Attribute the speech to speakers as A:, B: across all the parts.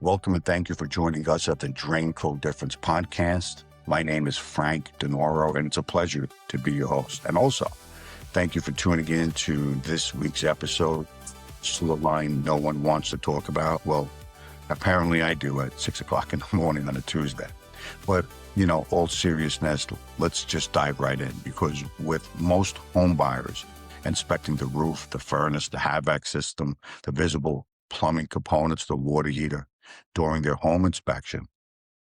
A: Welcome and thank you for joining us at the Drain Code Difference podcast. My name is Frank DeNoro, and it's a pleasure to be your host. And also, thank you for tuning in to this week's episode, Still a Line No One Wants to Talk About. Well, apparently I do at 6 o'clock in the morning on a Tuesday. But, all seriousness, let's just dive right in, because with most home buyers inspecting the roof, the furnace, the HVAC system, the visible plumbing components, the water heater, during their home inspection.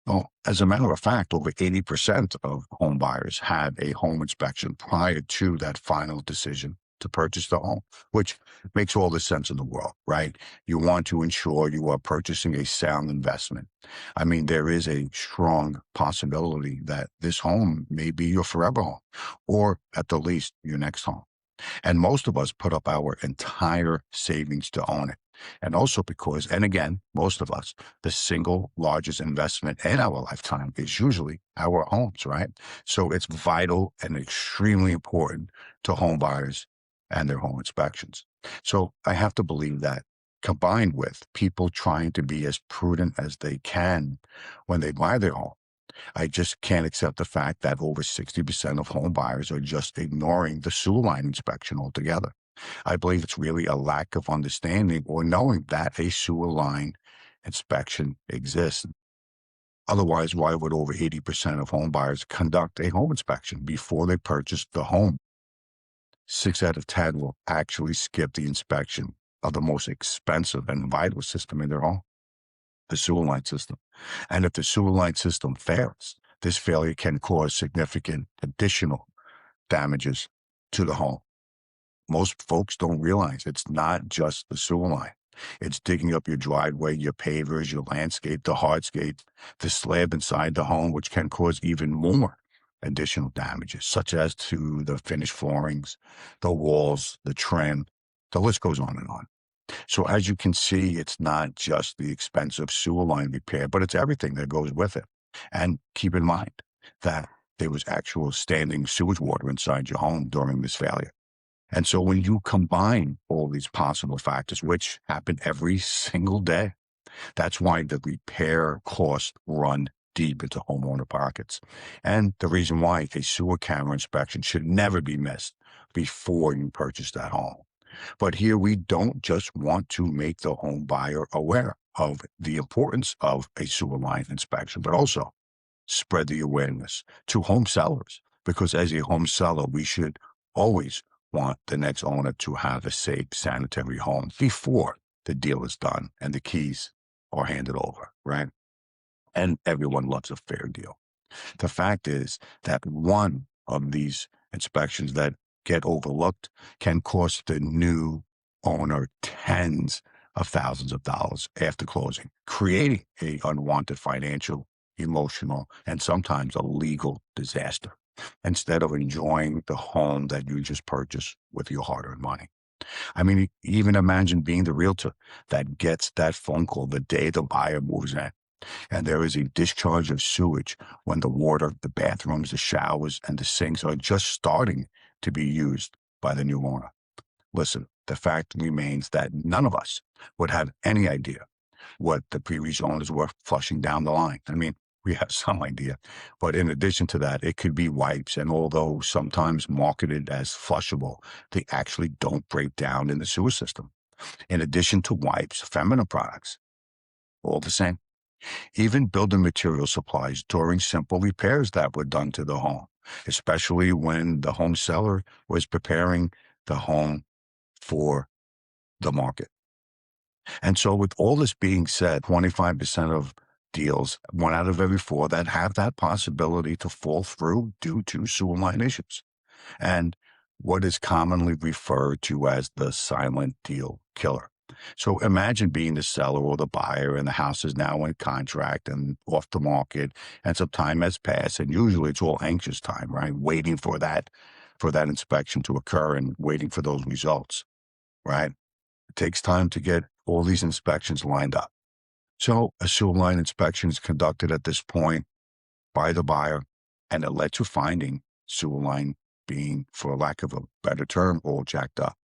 A: Well, as a matter of fact, over 80% of home buyers had a home inspection prior to that final decision to purchase the home, which makes all the sense in the world, right? You want to ensure you are purchasing a sound investment. I mean, there is a strong possibility that this home may be your forever home, or at the least your next home. And most of us put up our entire savings to own it. And also because, and again, most of us, the single largest investment in our lifetime is usually our homes, right? So it's vital and extremely important to home buyers and their home inspections. So I have to believe that, combined with people trying to be as prudent as they can when they buy their home, I just can't accept the fact that over 60% of home buyers are just ignoring the sewer line inspection altogether. I believe it's really a lack of understanding or knowing that a sewer line inspection exists. Otherwise, why would over 80% of home buyers conduct a home inspection before they purchase the home? 6 out of 10 will actually skip the inspection of the most expensive and vital system in their home, the sewer line system. And if the sewer line system fails, this failure can cause significant additional damages to the home. Most folks don't realize it's not just the sewer line. It's digging up your driveway, your pavers, your landscape, the hardscape, the slab inside the home, which can cause even more additional damages, such as to the finished floorings, the walls, the trim. The list goes on and on. So as you can see, it's not just the expensive sewer line repair, but it's everything that goes with it. And keep in mind that there was actual standing sewage water inside your home during this failure. And so when you combine all these possible factors, which happen every single day, that's why the repair costs run deep into homeowner pockets. And the reason why a sewer camera inspection should never be missed before you purchase that home. But here we don't just want to make the home buyer aware of the importance of a sewer line inspection, but also spread the awareness to home sellers, because as a home seller, we should always want the next owner to have a safe, sanitary home before the deal is done and the keys are handed over, right? And everyone loves a fair deal. The fact is that one of these inspections that get overlooked can cost the new owner tens of thousands of dollars after closing, creating an unwanted financial, emotional, and sometimes a legal disaster, instead of enjoying the home that you just purchased with your hard-earned money. I mean, even imagine being the realtor that gets that phone call the day the buyer moves in, and there is a discharge of sewage when the water, the bathrooms, the showers, and the sinks are just starting to be used by the new owner. Listen, the fact remains that none of us would have any idea what the previous owners were flushing down the line. I mean, we have some idea, but in addition to that, it could be wipes, and although sometimes marketed as flushable, they actually don't break down in the sewer system. In addition to wipes, feminine products, all the same. Even building material supplies during simple repairs that were done to the home, especially when the home seller was preparing the home for the market. And so with all this being said, 25% of deals, 1 out of every 4, that have that possibility to fall through due to sewer line issues, and what is commonly referred to as the silent deal killer. So imagine being the seller or the buyer, and the house is now in contract and off the market, and some time has passed, and usually it's all anxious time, right? Waiting for that inspection to occur and waiting for those results, right? It takes time to get all these inspections lined up. So a sewer line inspection is conducted at this point by the buyer, and it led to finding sewer line being, for lack of a better term, all jacked up.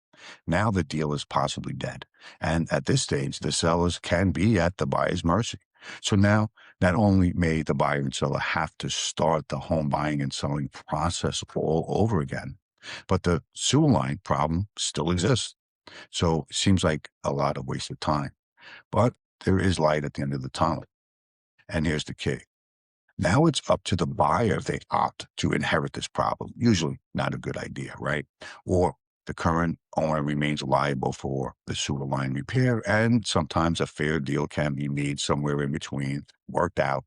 A: Now the deal is possibly dead. And at this stage, the sellers can be at the buyer's mercy. So now, not only may the buyer and seller have to start the home buying and selling process all over again, but the sewer line problem still exists. So it seems like a lot of wasted time. But there is light at the end of the tunnel. And here's the key. Now it's up to the buyer if they opt to inherit this problem. Usually not a good idea, right? Or the current owner remains liable for the sewer line repair, and sometimes a fair deal can be made somewhere in between, worked out,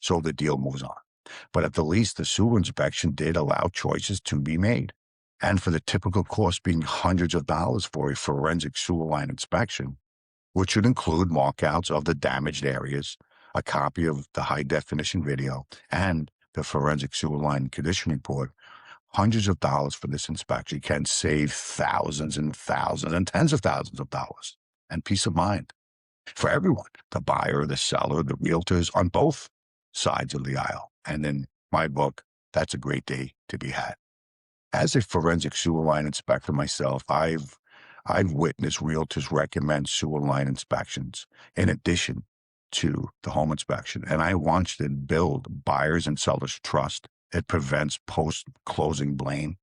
A: so the deal moves on. But at the least, the sewer inspection did allow choices to be made. And for the typical cost being hundreds of dollars for a forensic sewer line inspection, which should include markouts of the damaged areas, a copy of the high-definition video, and the forensic sewer line condition report. Hundreds of dollars for this inspection can save thousands and thousands and tens of thousands of dollars and peace of mind for everyone, the buyer, the seller, the realtors on both sides of the aisle. And in my book, that's a great day to be had. As a forensic sewer line inspector myself, I've witnessed realtors recommend sewer line inspections in addition to the home inspection, and I watched it build buyers and sellers' trust. It prevents post-closing blame.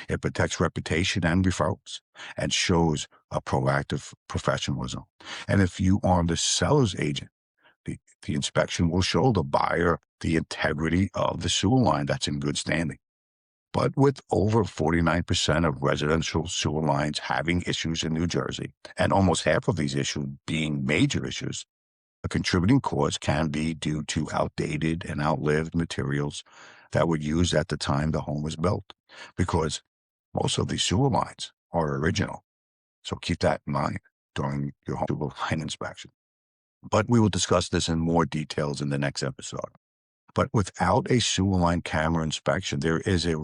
A: It protects reputation and referrals and shows a proactive professionalism. And if you are the seller's agent, the inspection will show the buyer the integrity of the sewer line that's in good standing. But with over 49% of residential sewer lines having issues in New Jersey, and almost half of these issues being major issues, a contributing cause can be due to outdated and outlived materials that were used at the time the home was built, because most of these sewer lines are original. So keep that in mind during your home sewer line inspection. But we will discuss this in more details in the next episode. But without a sewer line camera inspection, there is a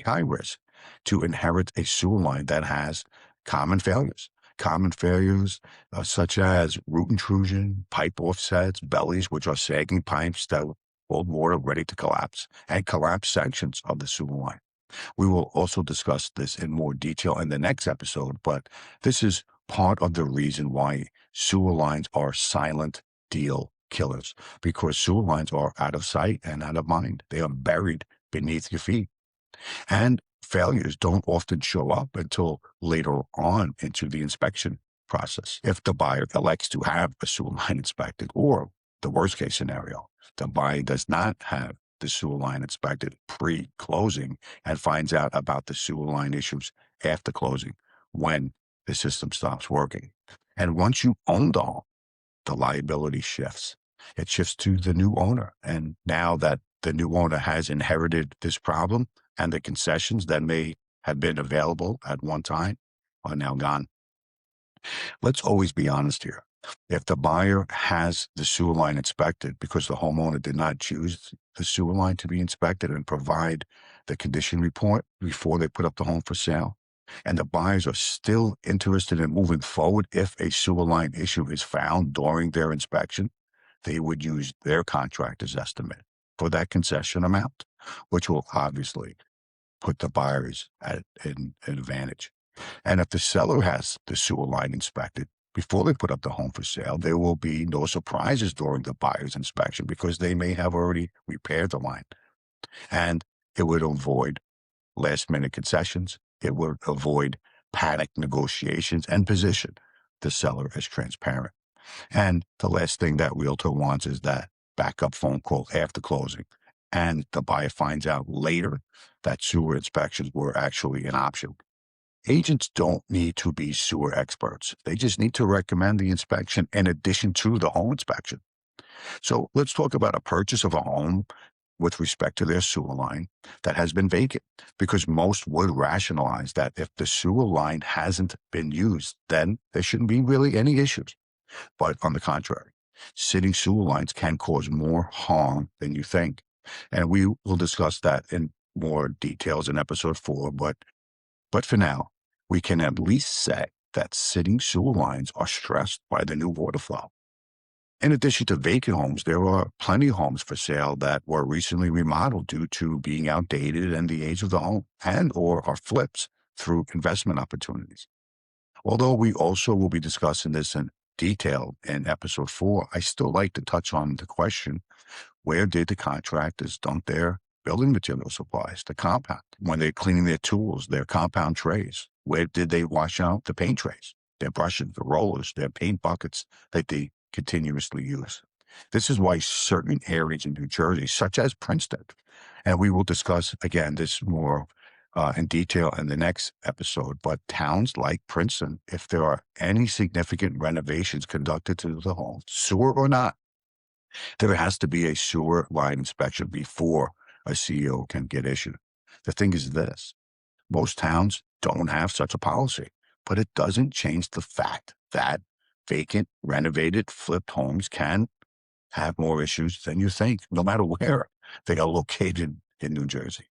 A: high risk, to inherit a sewer line that has common failures. Common failures such as root intrusion, pipe offsets, bellies, which are sagging pipes that hold water ready to collapse, and collapse sections of the sewer line. We will also discuss this in more detail in the next episode, but this is part of the reason why sewer lines are silent deal killers, because sewer lines are out of sight and out of mind. They are buried beneath your feet. And failures don't often show up until later on into the inspection process. If the buyer elects to have a sewer line inspected, or the worst case scenario, the buyer does not have the sewer line inspected pre-closing and finds out about the sewer line issues after closing when the system stops working. And once you own the home, the liability shifts. It shifts to the new owner. And now that the new owner has inherited this problem, and the concessions that may have been available at one time are now gone. Let's always be honest here. If the buyer has the sewer line inspected because the homeowner did not choose the sewer line to be inspected and provide the condition report before they put up the home for sale, and the buyers are still interested in moving forward if a sewer line issue is found during their inspection, they would use their contractor's estimate for that concession amount, which will obviously put the buyers at an advantage. And if the seller has the sewer line inspected before they put up the home for sale, there will be no surprises during the buyer's inspection because they may have already repaired the line. And it would avoid last-minute concessions. It would avoid panic negotiations and position the seller as transparent. And the last thing that realtor wants is that backup phone call after closing, and the buyer finds out later that sewer inspections were actually an option. Agents don't need to be sewer experts. They just need to recommend the inspection in addition to the home inspection. So let's talk about a purchase of a home with respect to their sewer line that has been vacant, because most would rationalize that if the sewer line hasn't been used, then there shouldn't be really any issues. But on the contrary, sitting sewer lines can cause more harm than you think. And we will discuss that in more details in episode 4. But for now, we can at least say that sitting sewer lines are stressed by the new water flow. In addition to vacant homes, there are plenty of homes for sale that were recently remodeled due to being outdated and the age of the home, and or are flips through investment opportunities. Although we also will be discussing this in detail in episode 4, I still like to touch on the question: where did the contractors dump their building material supplies, the compound, when they're cleaning their tools, their compound trays? Where did they wash out the paint trays, their brushes, the rollers, their paint buckets that they continuously use? This is why certain areas in New Jersey, such as Princeton, and we will discuss again this more in detail in the next episode, but towns like Princeton, if there are any significant renovations conducted to the home, sewer or not, there has to be a sewer line inspection before a CO can get issued. The thing is this: most towns don't have such a policy, but it doesn't change the fact that vacant, renovated, flipped homes can have more issues than you think, no matter where they are located in New Jersey.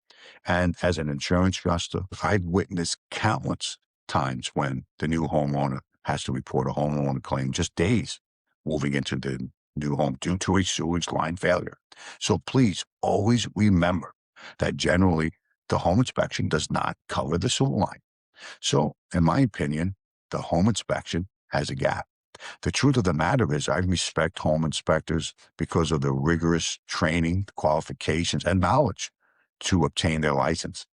A: And as an insurance adjuster, I've witnessed countless times when the new homeowner has to report a homeowner claim just days moving into the new home due to a sewage line failure. So please always remember that generally the home inspection does not cover the sewer line. So in my opinion, the home inspection has a gap. The truth of the matter is I respect home inspectors because of the rigorous training, qualifications, and knowledge to obtain their license.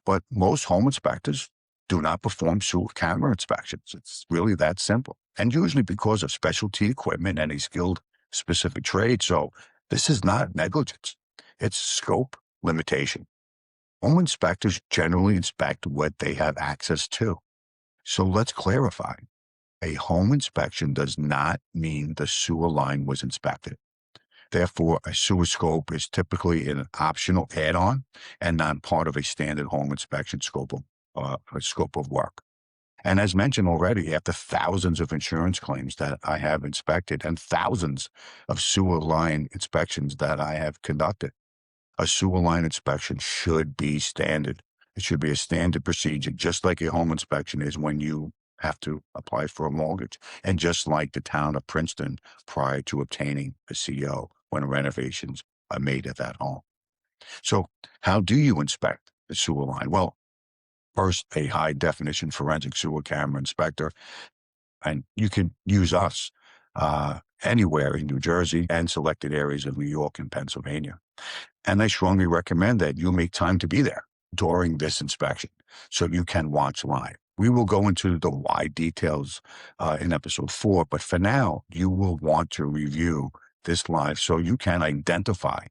A: But most home inspectors do not perform sewer camera inspections. It's really that simple. And usually because of specialty equipment and a skilled specific trade. So this is not negligence. It's scope limitation. Home inspectors generally inspect what they have access to. So let's clarify. A home inspection does not mean the sewer line was inspected. Therefore, a sewer scope is typically an optional add-on and not part of a standard home inspection scope of work. And as mentioned already, after thousands of insurance claims that I have inspected and thousands of sewer line inspections that I have conducted, a sewer line inspection should be standard. It should be a standard procedure, just like a home inspection is when you have to apply for a mortgage, and just like the town of Princeton prior to obtaining a CO when renovations are made at that home. So how do you inspect the sewer line? Well, first, a high definition forensic sewer camera inspector, and you can use us anywhere in New Jersey and selected areas of New York and Pennsylvania. And I strongly recommend that you make time to be there during this inspection so you can watch live. We will go into the wide details in episode 4, but for now, you will want to review this live so you can identify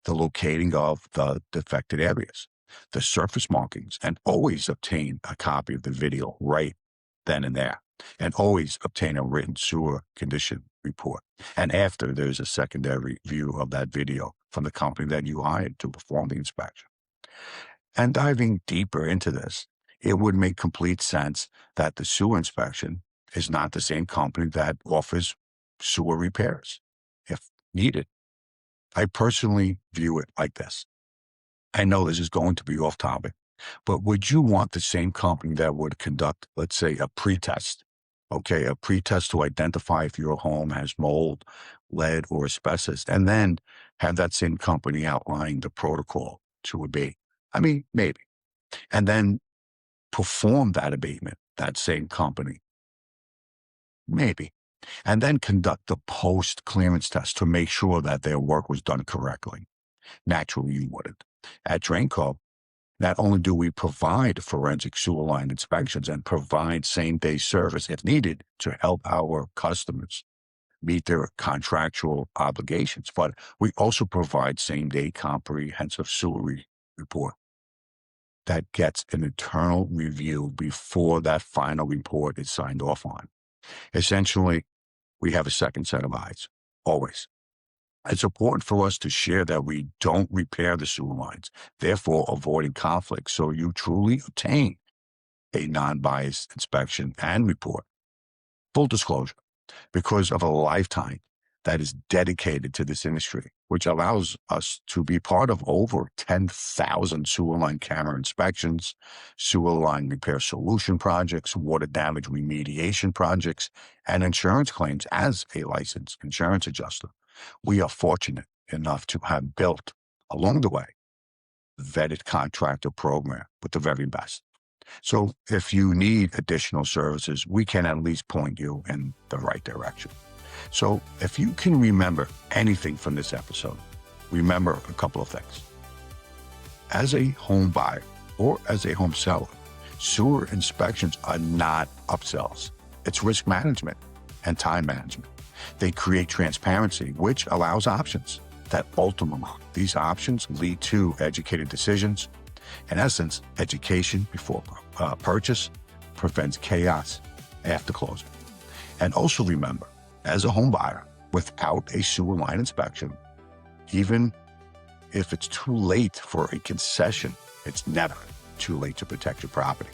A: the locating of the defected areas, the surface markings, and always obtain a copy of the video right then and there, and always obtain a written sewer condition report. And after, there's a secondary view of that video from the company that you hired to perform the inspection. And diving deeper into this, it would make complete sense that the sewer inspection is not the same company that offers sewer repairs if needed. I personally view it like this. I know this is going to be off topic, but would you want the same company that would conduct, let's say, a pretest? Okay, a pretest to identify if your home has mold, lead, or asbestos, and then have that same company outline the protocol to abate? I mean, maybe. And then perform that abatement, that same company, maybe. And then conduct the post-clearance test to make sure that their work was done correctly. Naturally, you wouldn't. At Drainco, not only do we provide forensic sewer line inspections and provide same-day service if needed to help our customers meet their contractual obligations, but we also provide same-day comprehensive sewer report that gets an internal review before that final report is signed off on. Essentially, we have a second set of eyes, always. It's important for us to share that we don't repair the sewer lines, therefore avoiding conflict, so you truly obtain a non-biased inspection and report. Full disclosure, because of a lifetime that is dedicated to this industry, which allows us to be part of over 10,000 sewer line camera inspections, sewer line repair solution projects, water damage remediation projects, and insurance claims as a licensed insurance adjuster. We are fortunate enough to have built, along the way, vetted contractor program with the very best. So if you need additional services, we can at least point you in the right direction. So if you can remember anything from this episode, remember a couple of things. As a home buyer or as a home seller, sewer inspections are not upsells. It's risk management and time management. They create transparency, which allows options that ultimately these options lead to educated decisions. In essence, education before purchase prevents chaos after closing. And also remember, as a home buyer, without a sewer line inspection, even if it's too late for a concession, it's never too late to protect your property.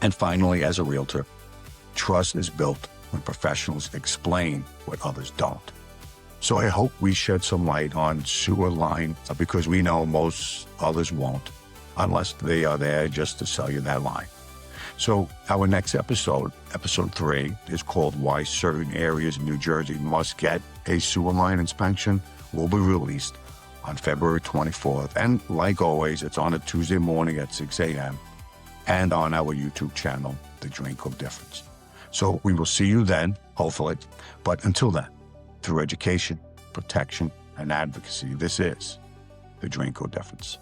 A: And finally, as a realtor, trust is built when professionals explain what others don't. So I hope we shed some light on sewer line because we know most others won't, unless they are there just to sell you that line. So our next episode, episode 3, is called Why Certain Areas in New Jersey Must Get a Sewer Line Inspection, will be released on February 24th. And like always, it's on a Tuesday morning at 6 a.m. and on our YouTube channel, The Drain Code Difference. So we will see you then, hopefully. But until then, through education, protection, and advocacy, this is The Drain Code Difference.